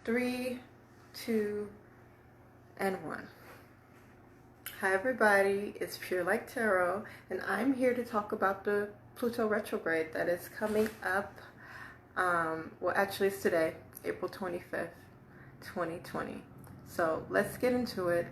3, 2, and 1. Hi everybody, it's Pure Like Tarot, and I'm here to talk about the Pluto Retrograde that is coming up, well actually it's today, April 25th, 2020. So let's get into it.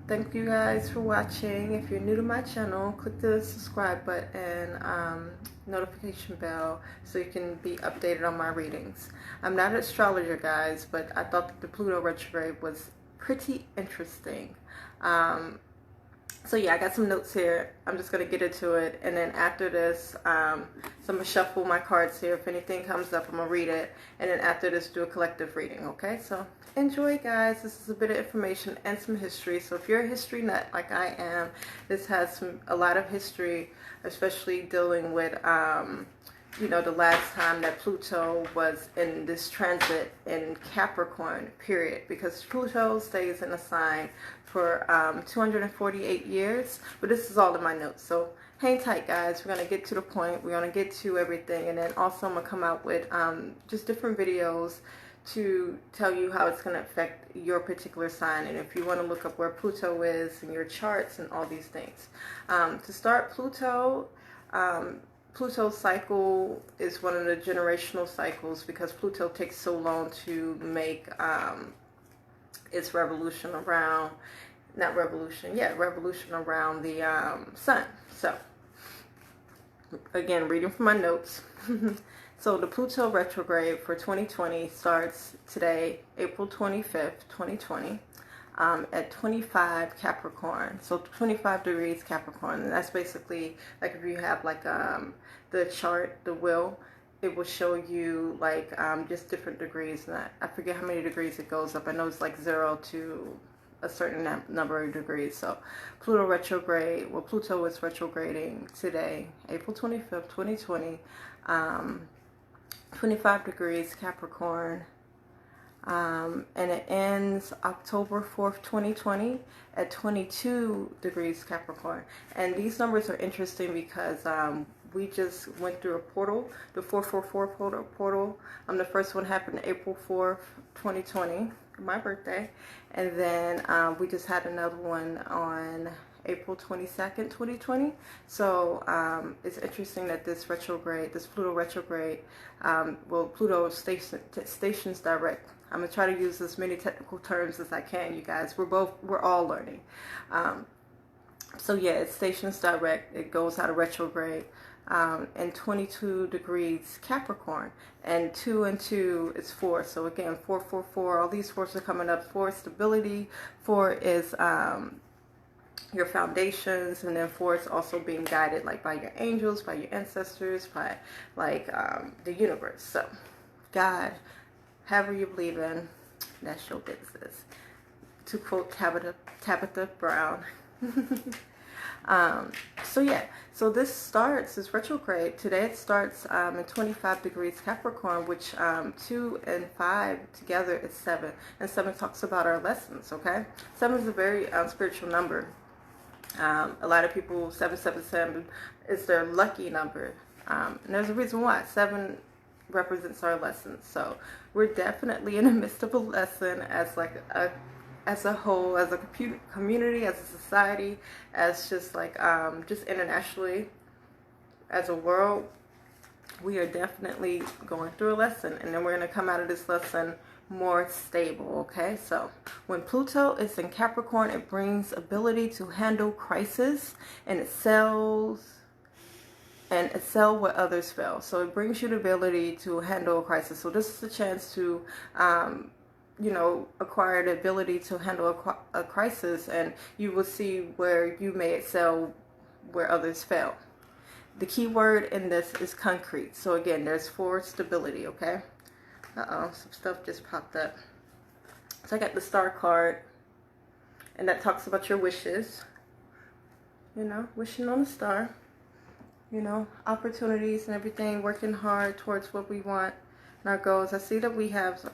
Thank you guys for watching. If you're new to my channel, click the subscribe button and notification bell so you can be updated on my readings. I'm not an astrologer, guys, but I thought that the Pluto retrograde was pretty interesting. So yeah, I got some notes here. I'm just going to get into it, and then after this, so I'm going to shuffle my cards here. If anything comes up, I'm going to read it, and then after this, do a collective reading, okay? So enjoy, guys. This is a bit of information and some history. So if you're a history nut like I am, this has a lot of history, especially dealing with, you know, the last time that Pluto was in this transit in Capricorn, period, because Pluto stays in a sign for 248 years, but this is all in my notes, so hang tight, guys. We're going to get to the point. We're going to get to everything, and then also I'm going to come out with just different videos to tell you how it's going to affect your particular sign, and if you want to look up where Pluto is in your charts and all these things. To start, Pluto's cycle is one of the generational cycles because Pluto takes so long to make its revolution around, revolution around the sun. So, again, reading from my notes. So the Pluto retrograde for 2020 starts today, April 25th, 2020. At 25 Capricorn, so 25 degrees Capricorn, and that's basically like if you have like the chart, the wheel, it will show you like just different degrees, and I forget how many degrees it goes up. I know it's like 0 to a certain number of degrees. So Pluto retrograde, well, Pluto is retrograding today, April 25th, 2020, 25 degrees Capricorn. And it ends October 4th, 2020 at 22 degrees Capricorn. And these numbers are interesting because we just went through a portal, the 444 portal. The first one happened April 4th, 2020, my birthday. And then we just had another one on April 22nd, 2020. So it's interesting that this retrograde, this Pluto retrograde, well, Pluto stations direct. I'm going to try to use as many technical terms as I can, you guys. We're all learning. So yeah, it stations direct. It goes out of retrograde. And 22 degrees Capricorn. And 2 and 2 is 4. So again, 4, 4, 4. All these 4s are coming up. 4 is stability. 4 is your foundations, and then 4 is also being guided like by your angels, by your ancestors, by like the universe. So God, however you believe in, that's your business, to quote Tabitha Brown. So yeah, so this retrograde today. It starts in 25 degrees Capricorn, which 2 and 5 together is 7, and 7 talks about our lessons. Okay, 7 is a very spiritual number. A lot of people, 777 is their lucky number, and there's a reason why. 7 represents our lessons. So we're definitely in the midst of a lesson as like as a whole, as a community, as a society, as just like just internationally, as a world. We are definitely going through a lesson, and then we're going to come out of this lesson more stable. Okay, so when Pluto is in Capricorn, it brings ability to handle crisis, and excel where others fail. So it brings you the ability to handle a crisis. So this is a chance to you know, acquire the ability to handle a crisis, and you will see where you may excel where others fail. The key word in this is concrete. So again, there's 4 stability. Okay. Some stuff just popped up. So I got the star card, and that talks about your wishes. You know, wishing on a star. You know, opportunities and everything, working hard towards what we want and our goals. I see that we have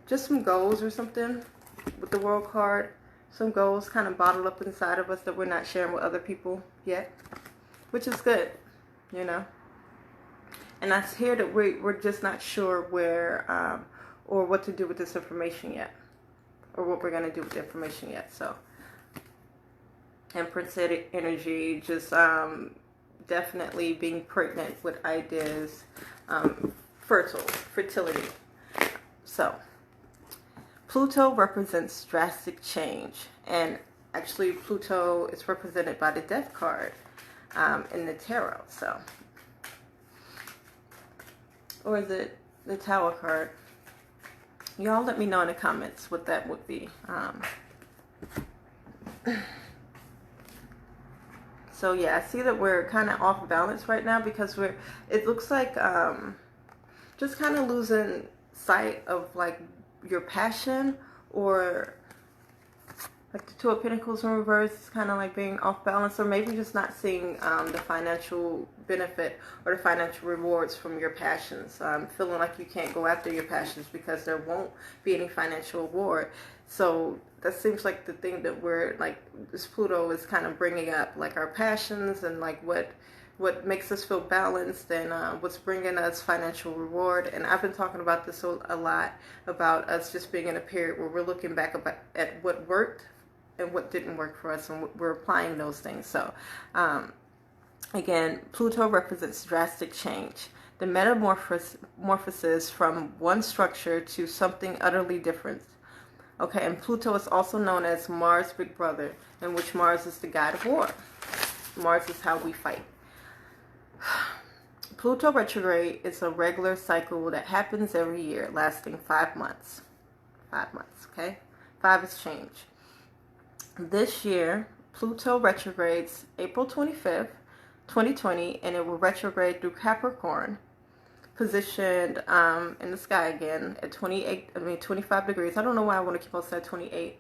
just some goals or something with the world card. Some goals kind of bottled up inside of us that we're not sharing with other people yet, which is good, you know. And I hear that we're just not sure where or what to do with this information yet, or what we're going to do with the information yet. So Empress energy, just definitely being pregnant with ideas, fertility. So Pluto represents drastic change, and actually Pluto is represented by the Death card in the tarot. So, or is it the Tower card? Y'all let me know in the comments what that would be. So yeah, I see that we're kind of off balance right now because it looks like just kind of losing sight of like your passion, or like the Two of Pentacles in reverse is kind of like being off balance, or maybe just not seeing the financial benefit or the financial rewards from your passions. Feeling like you can't go after your passions because there won't be any financial reward. So that seems like the thing that we're like, this Pluto is kind of bringing up, like our passions and like what makes us feel balanced, and what's bringing us financial reward. And I've been talking about this a lot, about us just being in a period where we're looking back at what worked and what didn't work for us, and we're applying those things. So again, Pluto represents drastic change, the metamorphosis from one structure to something utterly different. Okay, and Pluto is also known as Mars' big brother, in which Mars is the god of war. Mars is how we fight. Pluto retrograde is a regular cycle that happens every year, lasting 5 months. 5 months, okay? 5 is change. This year, Pluto retrogrades April 25th, 2020, and it will retrograde through Capricorn, positioned in the sky again at 25 degrees. I don't know why I want to keep on saying 28.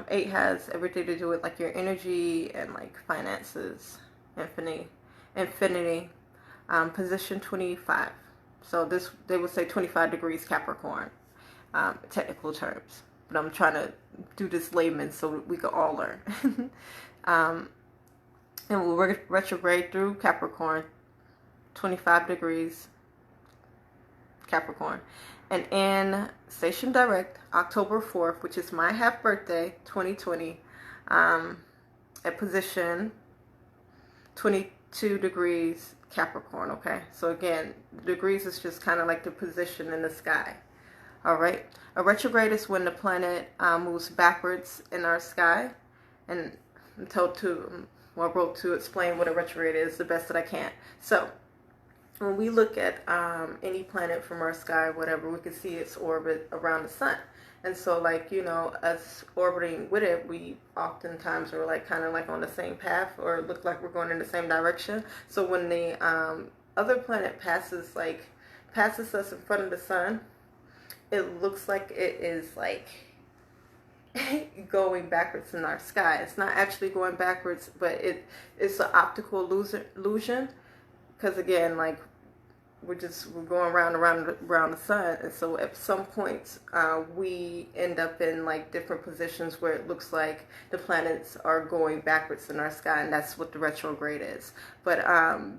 8 has everything to do with like your energy and like finances, infinity. Position 25. So this, they would say 25 degrees Capricorn, technical terms. But I'm trying to do this layman so we can all learn. And we'll retrograde through Capricorn, 25 degrees Capricorn. And in Station Direct, October 4th, which is my half birthday, 2020, at position 22 degrees Capricorn, okay? So again, degrees is just kind of like the position in the sky. All right. A retrograde is when the planet moves backwards in our sky. And I'm told to, well, I wrote to explain what a retrograde is the best that I can. So when we look at any planet from our sky, whatever, we can see its orbit around the sun. And so, like, you know, us orbiting with it, we oftentimes are like kind of like on the same path, or look like we're going in the same direction. So when the other planet passes us in front of the sun, it looks like it is like going backwards in our sky. It's not actually going backwards, but it's an optical illusion. Because again, like, we're going around the sun, and so at some points we end up in like different positions where it looks like the planets are going backwards in our sky, and that's what the retrograde is. But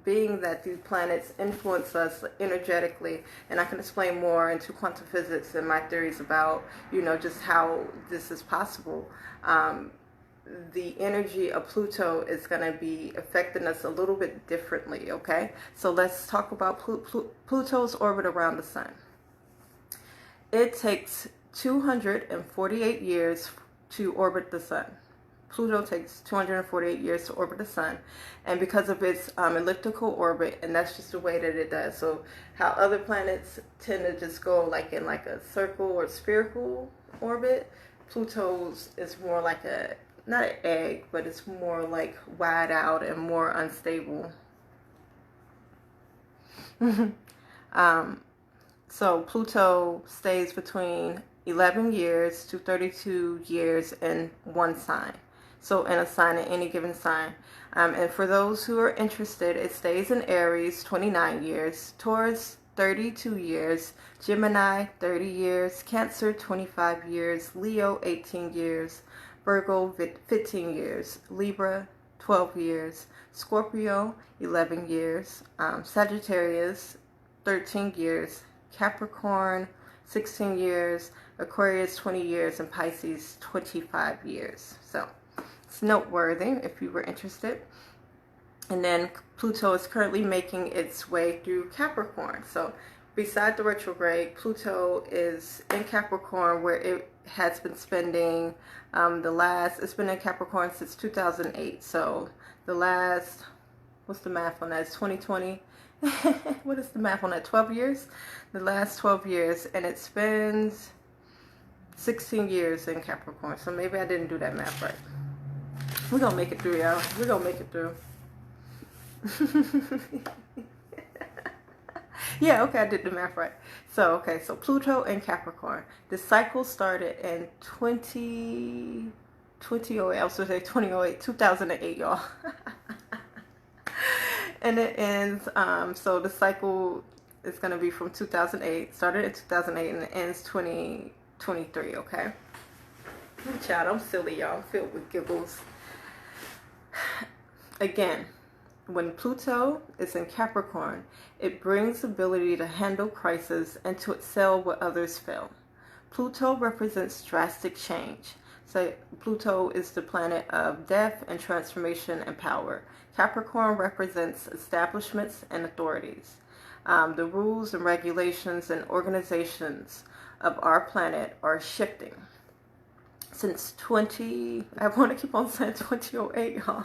being that these planets influence us energetically, and I can explain more into quantum physics and my theories about, you know, just how this is possible. The energy of Pluto is going to be affecting us a little bit differently, okay? So let's talk about Pluto's orbit around the sun. It takes 248 years to orbit the sun. Pluto takes 248 years to orbit the sun, and because of its elliptical orbit, and that's just the way that it does. So how other planets tend to just go like in like a circle or spherical orbit, Pluto's is more like a, not an egg, but it's more like wide out and more unstable. So Pluto stays between 11 years to 32 years in one sign. So in a sign, in any given sign. And for those who are interested, it stays in Aries 29 years, Taurus 32 years, Gemini 30 years, Cancer 25 years, Leo 18 years, Virgo 15 years, Libra 12 years, Scorpio 11 years, Sagittarius 13 years, Capricorn 16 years, Aquarius 20 years, and Pisces 25 years. So it's noteworthy if you were interested. And then Pluto is currently making its way through Capricorn. So beside the retrograde, Pluto is in Capricorn, where it has been spending it's been in Capricorn since 2008. So the last, what's the math on that? It's 2020. What is the math on that? 12 years? The last 12 years. And it spends 16 years in Capricorn. So maybe I didn't do that math right. We're going to make it through, y'all. We're going to make it through. Yeah, okay, I did the math right. So, okay, so Pluto in Capricorn. The cycle started in 2008. I was going to say 2008, y'all. And it ends, so the cycle is going to be from 2008, started in 2008, and it ends 2023, okay? Child, I'm silly, y'all. I'm filled with giggles. Again, when Pluto is in Capricorn, it brings ability to handle crisis and to excel where others fail. Pluto represents drastic change. So Pluto is the planet of death and transformation and power. Capricorn represents establishments and authorities. The rules and regulations and organizations of our planet are shifting. Since I want to keep on saying 2008, y'all.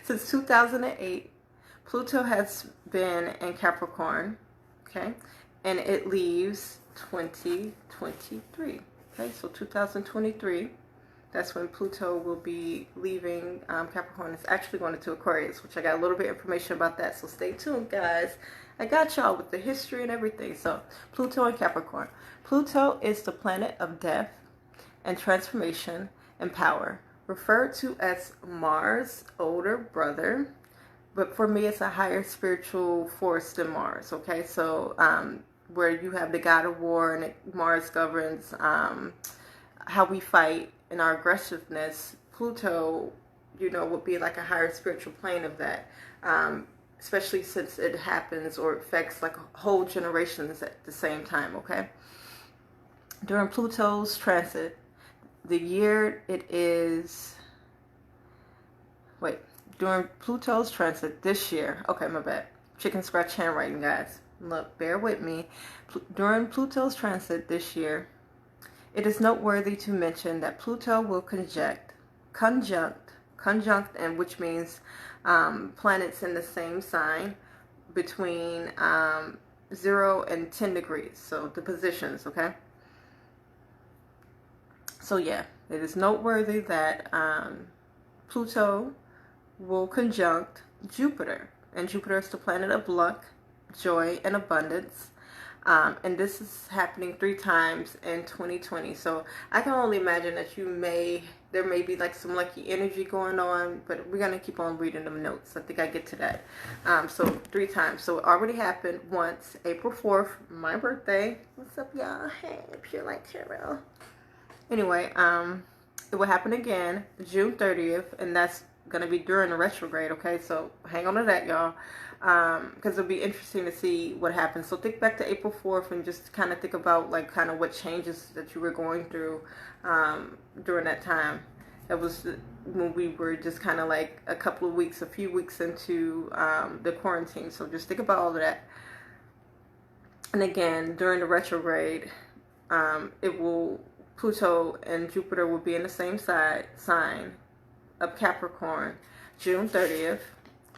Since 2008, Pluto has been in Capricorn, okay, and it leaves 2023, okay, so 2023, that's when Pluto will be leaving Capricorn. It's actually going into Aquarius, which I got a little bit of information about that, so stay tuned, guys. I got y'all with the history and everything. So Pluto and Capricorn. Pluto is the planet of death and transformation and power, referred to as Mars' older brother, but for me it's a higher spiritual force than Mars, okay? So where you have the god of war and Mars governs how we fight and our aggressiveness, Pluto, you know, would be like a higher spiritual plane of that, especially since it happens or affects like whole generations at the same time, okay? During Pluto's transit, the year it is, during Pluto's transit this year, okay, my bad, chicken scratch handwriting, guys, look, bear with me. During Pluto's transit this year, it is noteworthy to mention that Pluto will conjunct, and which means planets in the same sign between 0 and 10 degrees, so the positions, okay? So yeah, it is noteworthy that Pluto will conjunct Jupiter. And Jupiter is the planet of luck, joy, and abundance. And this is happening 3 times in 2020. So I can only imagine that there may be like some lucky energy going on, but we're going to keep on reading them notes. I think I get to that. So 3 times. So it already happened once, April 4th, my birthday. What's up, y'all? Hey, Pure Light Tarot. Anyway, it will happen again June 30th, and that's going to be during the retrograde, okay? So hang on to that, y'all, because it'll be interesting to see what happens. So think back to April 4th and just kind of think about like kind of what changes that you were going through during that time. That was when we were just kind of like a few weeks into the quarantine. So just think about all of that. And again, during the retrograde, Pluto and Jupiter will be in the same sign of Capricorn, June 30th.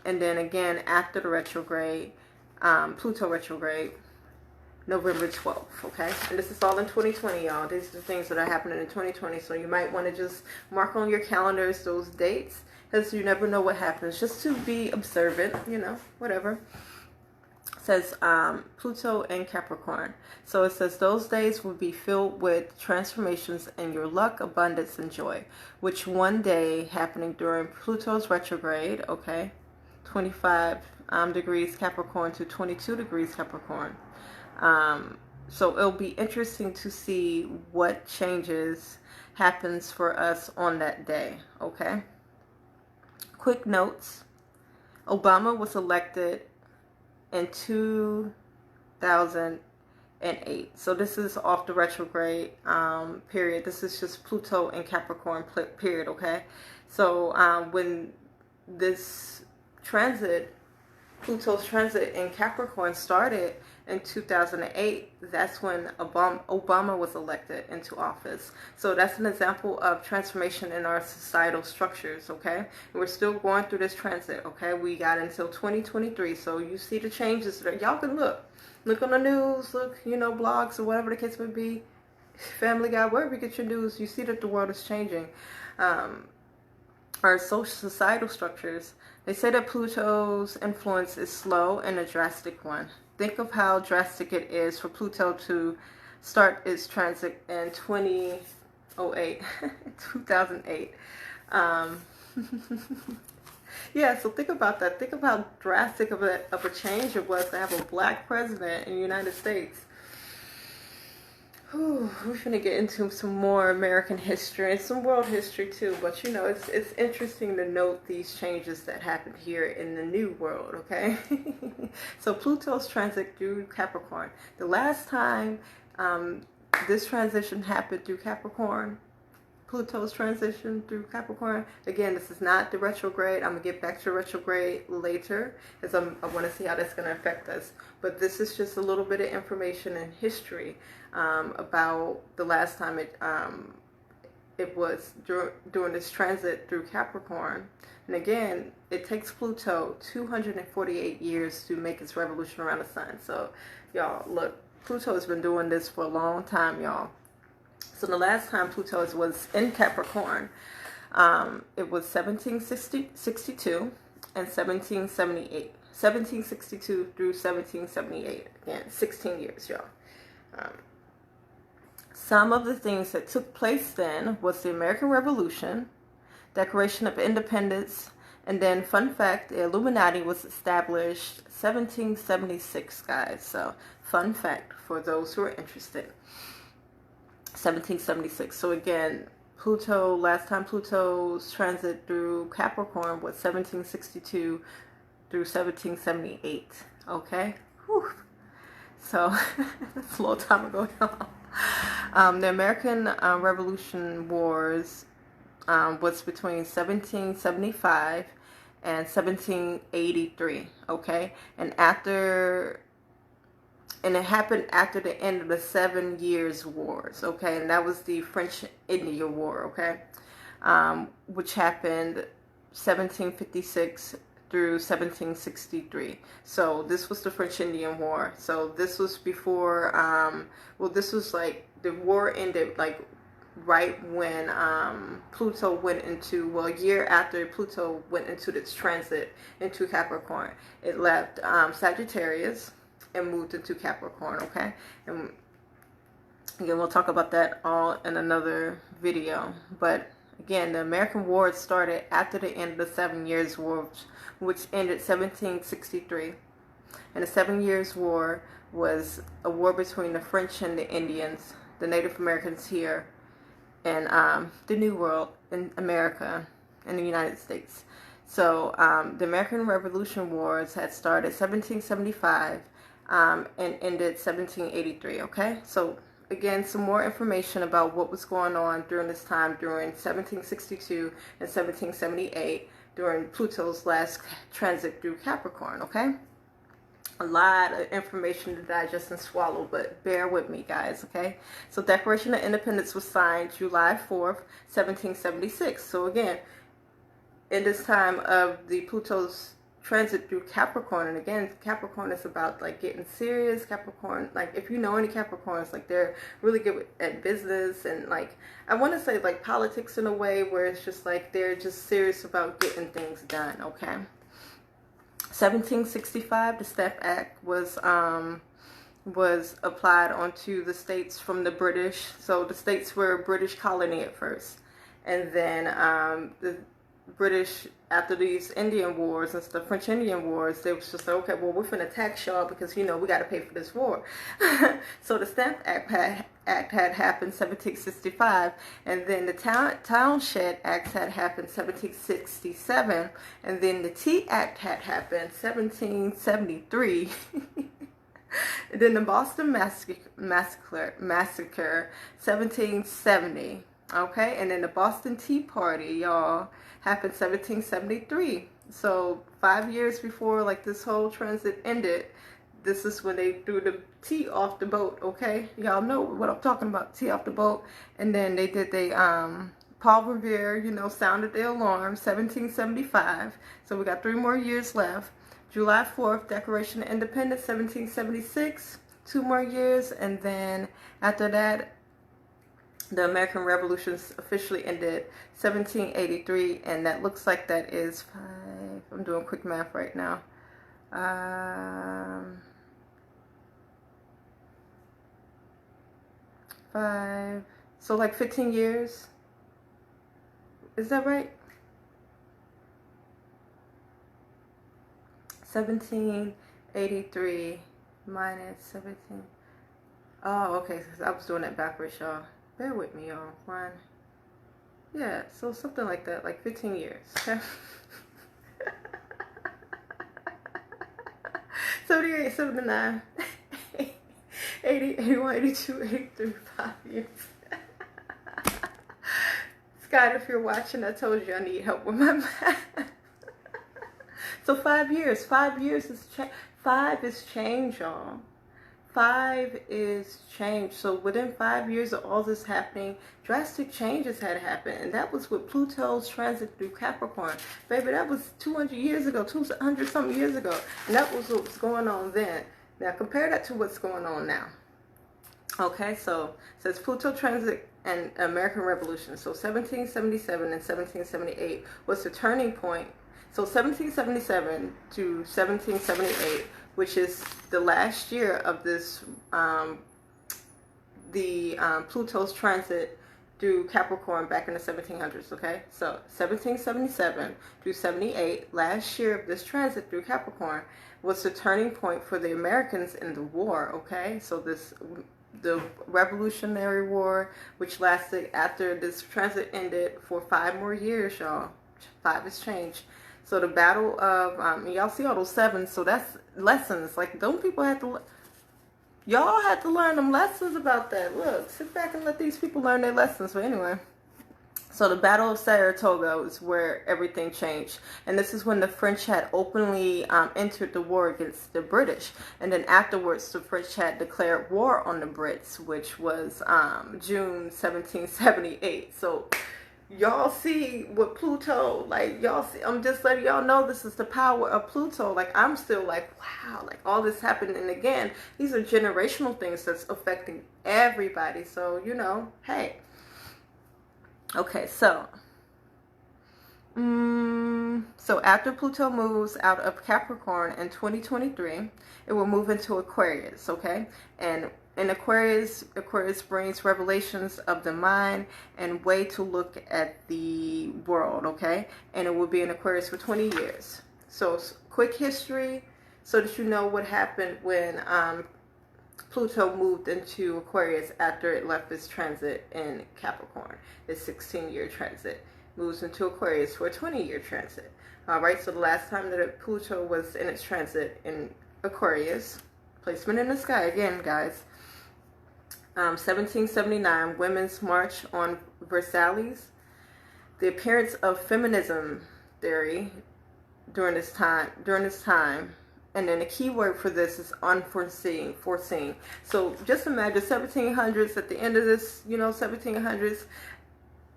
And then again, after the retrograde, Pluto retrograde, November 12th, okay? And this is all in 2020, y'all. These are the things that are happening in 2020. So you might want to just mark on your calendars those dates, because you never know what happens. Just to be observant, you know, whatever. Says Pluto and Capricorn. So it says those days will be filled with transformations in your luck, abundance, and joy, which one day happening during Pluto's retrograde, okay, 25 degrees Capricorn to 22 degrees Capricorn. So it'll be interesting to see what changes happens for us on that day, okay? Quick notes. Obama was elected in 2000, and 8. So this is off the retrograde period. This is just Pluto in Capricorn period, okay? So when this transit, Pluto's transit in Capricorn started in 2008, that's when Obama was elected into office. So that's an example of transformation in our societal structures, okay? And we're still going through this transit, okay? We got until 2023, so you see the changes there. Y'all can look on the news, look, you know, blogs or whatever the case may be, Family Guy, wherever you get your news, you see that the world is changing. Our social societal structures, they say that Pluto's influence is slow and a drastic one. Think of how drastic it is for Pluto to start its transit in 2008, 2008. Yeah, so think about that. Think of how drastic of a change it was to have a black president in the United States. We're gonna get into some more American history and some world history too, but you know, it's interesting to note these changes that happened here in the new world, okay? So Pluto's transit through Capricorn. The last time this transition happened through Capricorn, Pluto's transition through Capricorn, again, this is not the retrograde. I'm gonna get back to retrograde later because I want to see how that's going to affect us, but this is just a little bit of information and history about the last time it was during this transit through Capricorn. And again, it takes Pluto 248 years to make its revolution around the sun. So y'all, look, Pluto has been doing this for a long time, y'all. So the last time Pluto was in Capricorn, it was 1762 and 1778. 1762 through 1778. Again, 16 years, y'all. Some of the things that took place then was the American Revolution, Declaration of Independence, and then, fun fact, the Illuminati was established 1776, guys. So, fun fact for those who are interested. 1776. So again, Pluto, last time Pluto's transit through Capricorn was 1762 through 1778. Okay? Whew. So, that's a long time ago, y'all. The American Revolution Wars was between 1775 and 1783, okay? And it happened after the end of the 7 Years' Wars, okay? And that was the French-Indian War, okay? Which happened 1756 through 1763. So this was the French-Indian War. So this was before, this was like, the war ended like right when Pluto went into, a year after Pluto went into its transit into Capricorn. It left Sagittarius and moved into Capricorn, okay? And again, we'll talk about that all in another video. But again, the American War started after the end of the 7 Years' War, which ended 1763. And the 7 Years' War was a war between the French and the Indians, the Native Americans here, and the New World in America and the United States. So the American Revolution Wars had started 1775 and ended 1783, okay? So again, some more information about what was going on during this time, during 1762 and 1778, during Pluto's last transit through Capricorn, okay? A lot of information to digest and swallow, but bear with me, guys, okay? So Declaration of Independence was signed July 4th, 1776. So again, in this time of the Pluto's transit through Capricorn, and again, Capricorn is about like getting serious. Capricorn, like if you know any Capricorns, like they're really good at business and like, I want to say like politics in a way where it's just like they're just serious about getting things done, okay? 1765, the Stamp Act was applied onto the states from the British. So the states were a British colony at first, and then the British, after these Indian wars and the French Indian wars, they was just like, okay, well, we're finna tax y'all because, you know, we got to pay for this war. So the Stamp Act had happened 1765, and then the Townshend Act had happened 1767, and then the Tea Act had happened 1773. And then the Boston Massacre, 1770. Okay, and then the Boston Tea Party, y'all, happened 1773. So 5 years before like this whole transit ended, this is when they threw the tea off the boat. Okay, y'all know what I'm talking about, tea off the boat. And then they did Paul Revere, you know, sounded the alarm, 1775. So we got 3 more years left. July 4th, Declaration of Independence, 1776. 2 more years, and then after that, the American Revolution officially ended 1783, and that looks like that is 5. I'm doing quick math right now. 5. So like 15 years. Is that right? 1783 minus 17. Oh, okay. I was doing that backwards, y'all. Bear with me, y'all. 1. Yeah, so something like that, like 15 years. 78, 79, 80, 81, 82, 83, 5 years. Scott, if you're watching, I told you I need help with my math. So 5 years. 5 years is 5 is change, y'all. 5 is change. So within 5 years of all this happening, drastic changes had happened. And that was with Pluto's transit through Capricorn. Baby, that was 200 years ago, 200 something years ago. And that was what was going on then. Now compare that to what's going on now. Okay, so it says Pluto transit and American Revolution. So 1777 and 1778 was the turning point. So 1777 to 1778, which is the last year of this, Pluto's transit through Capricorn back in the 1700s, okay? So 1777 through 78, last year of this transit through Capricorn, was the turning point for the Americans in the war, okay? So the Revolutionary War, which lasted after this transit ended for 5 more years, y'all. 5 has changed. So the battle of, y'all see all those 7s, so that's lessons. Like, don't people have to, y'all had to learn them lessons about that. Look, sit back and let these people learn their lessons. But anyway, so the Battle of Saratoga is where everything changed. And this is when the French had openly entered the war against the British. And then afterwards, the French had declared war on the Brits, which was June 1778. So y'all see what Pluto, like, y'all see, I'm just letting y'all know this is the power of Pluto. Like, I'm still like, wow, like all this happened. And again, these are generational things that's affecting everybody. So, you know, hey. Okay, so after Pluto moves out of Capricorn in 2023, it will move into Aquarius, okay? And in Aquarius brings revelations of the mind and way to look at the world, okay? And it will be in Aquarius for 20 years. So quick history so that you know what happened when Pluto moved into Aquarius after it left its transit in Capricorn. Its 16-year transit moves into Aquarius for a 20-year transit. All right, so the last time that Pluto was in its transit in Aquarius, placement in the sky again, guys. 1779, Women's March on Versailles. The appearance of feminism theory during this time. And then the key word for this is unforeseen, foreseen. So just imagine 1700s at the end of this, 1700s,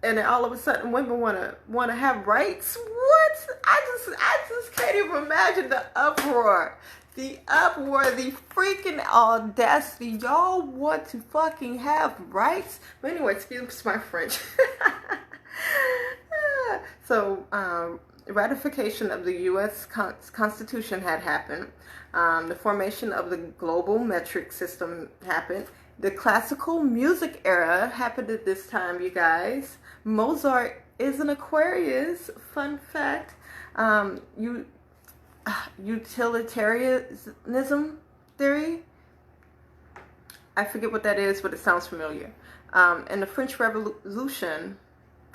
and then all of a sudden women want to have rights. What? I just can't even imagine the uproar, the freaking audacity. Y'all want to fucking have rights? But anyway, excuse my French. So, ratification of the U.S. Constitution had happened. The formation of the global metric system happened. The classical music era happened at this time, you guys. Mozart is an Aquarius. Fun fact. Utilitarianism theory. I forget what that is, but it sounds familiar. And the French Revolution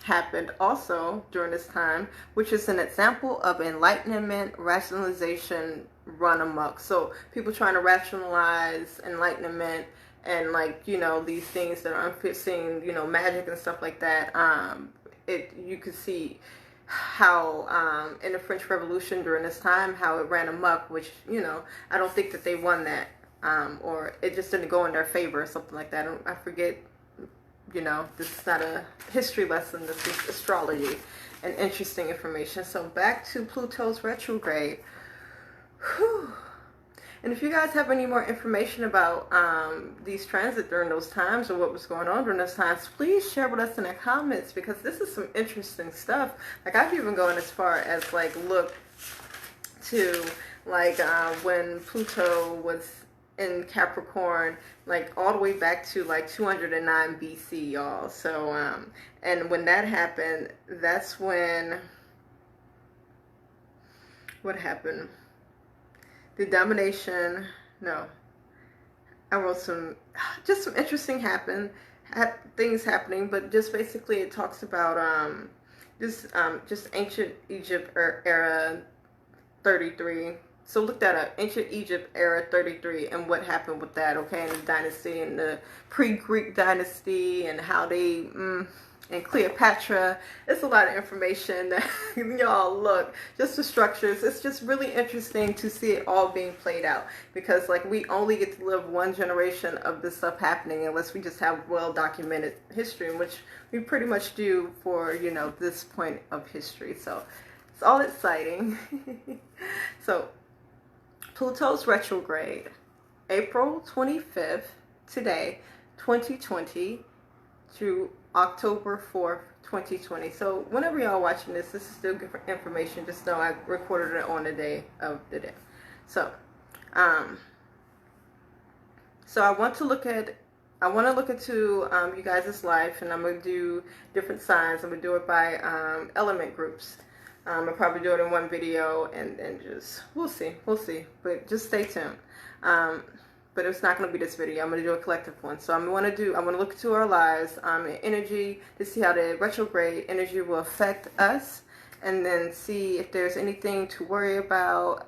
happened also during this time, which is an example of Enlightenment rationalization run amok. So people trying to rationalize enlightenment and, like, you know, these things that are unforeseen, you know, magic and stuff like that. You could see how in the French Revolution during this time, how it ran amok, which, you know, I don't think that they won that, or it just didn't go in their favor or something like that. I forget, you know, this is not a history lesson, this is astrology and interesting information. So back to Pluto's retrograde. Whew. And if you guys have any more information about these transits during those times, or what was going on during those times, please share with us in the comments, because this is some interesting stuff. Like, I've even gone as far as, like, look to, like, when Pluto was in Capricorn, like all the way back to like 209 BC, y'all. So and when that happened, that's when what happened? The domination, no, I wrote some interesting things happening, but just basically it talks about just ancient Egypt era 33. So look that up, ancient Egypt era 33, and what happened with that, okay, and the dynasty, and the pre-Greek dynasty, and how they, and Cleopatra. It's a lot of information that y'all look, just the structures. It's just really interesting to see it all being played out, because, like, we only get to live one generation of this stuff happening unless we just have well-documented history, which we pretty much do for, you know, this point of history. So it's all exciting. So Pluto's retrograde, April 25th, today, 2020, through October 4th, 2020. So whenever y'all watching this, this is still good information. Just know I recorded it on the day of the day. So, so I want to look into you guys' life, and I'm going to do different signs. I'm going to do it by element groups. I'll probably do it in one video, and just, we'll see, but just stay tuned. But it's not going to be this video. I'm going to do a collective one. So I want to look into our lives, energy, to see how the retrograde energy will affect us, and then see if there's anything to worry about,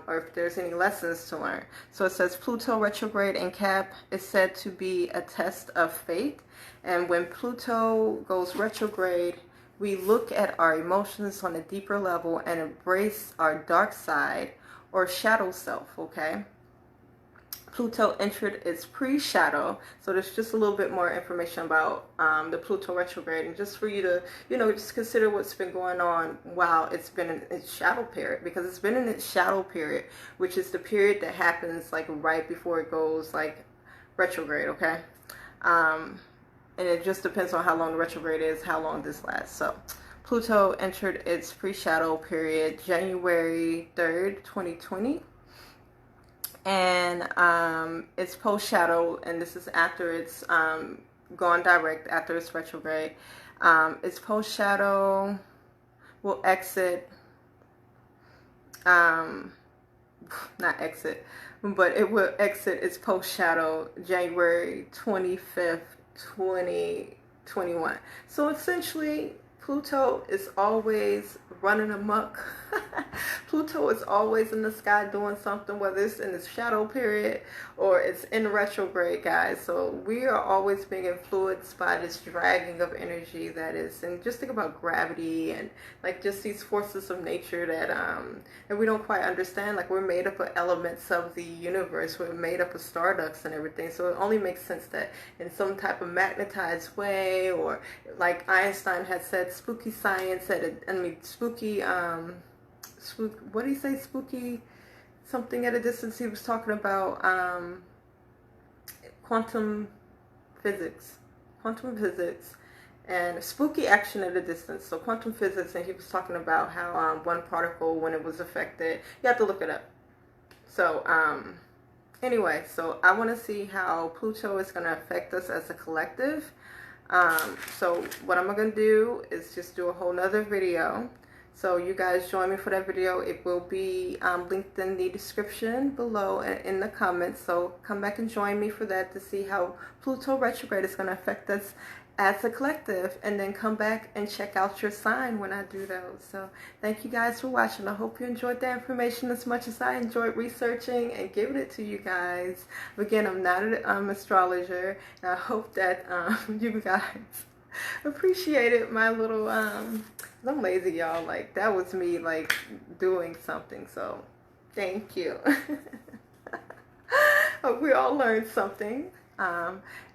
or if there's any lessons to learn. So it says Pluto retrograde in Cap is said to be a test of faith, and when Pluto goes retrograde, we look at our emotions on a deeper level and embrace our dark side or shadow self, okay? Pluto entered its pre-shadow, so there's just a little bit more information about the Pluto retrograde, and just for you to, you know, just consider what's been going on while it's been in its shadow period, because it's been in its shadow period, which is the period that happens like right before it goes like retrograde, okay? And it just depends on how long the retrograde is, how long this lasts. So Pluto entered its pre-shadow period January 3rd, 2020. And it's post-shadow, and this is after it's gone direct, after it's retrograde. Its post-shadow will exit, not exit, but it will exit its post-shadow January 25th, 2021. So essentially, Pluto is always running amok. Pluto is always in the sky doing something, whether it's in its shadow period or it's in retrograde, guys. So we are always being influenced by this dragging of energy that is, and just think about gravity and like just these forces of nature that we don't quite understand. Like, we're made up of elements of the universe. We're made up of stardust and everything. So it only makes sense that in some type of magnetized way, or like Einstein had said, spooky science, spooky, what do you say, spooky something at a distance. He was talking about quantum physics, and spooky action at a distance. So quantum physics, and he was talking about how one particle, when it was affected, you have to look it up. So anyway, so I want to see how Pluto is going to affect us as a collective. So what I'm going to do is just do a whole nother video. So you guys join me for that video. It will be linked in the description below and in the comments. So come back and join me for that to see how Pluto retrograde is going to affect us as a collective, and then come back and check out your sign when I do those. So thank you guys for watching. I hope you enjoyed the information as much as I enjoyed researching and giving it to you guys. Again, I'm not an astrologer, and I hope that you guys appreciated my little I'm lazy, y'all. Like, that was me like doing something, so thank you. Hope we all learned something.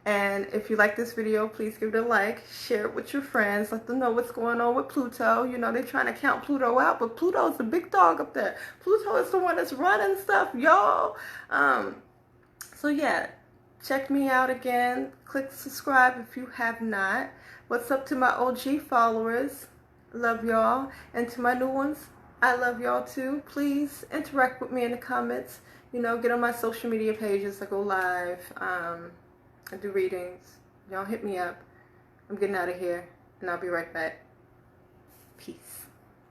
And if you like this video, please give it a like, share it with your friends, let them know what's going on with Pluto. You know, they're trying to count Pluto out, but Pluto's the big dog up there. Pluto is the one that's running stuff, y'all. So yeah, check me out again. Click subscribe if you have not. What's up to my OG followers? Love y'all. And to my new ones, I love y'all too. Please interact with me in the comments. You know, get on my social media pages. I go live. I do readings. Y'all hit me up. I'm getting out of here, and I'll be right back. Peace.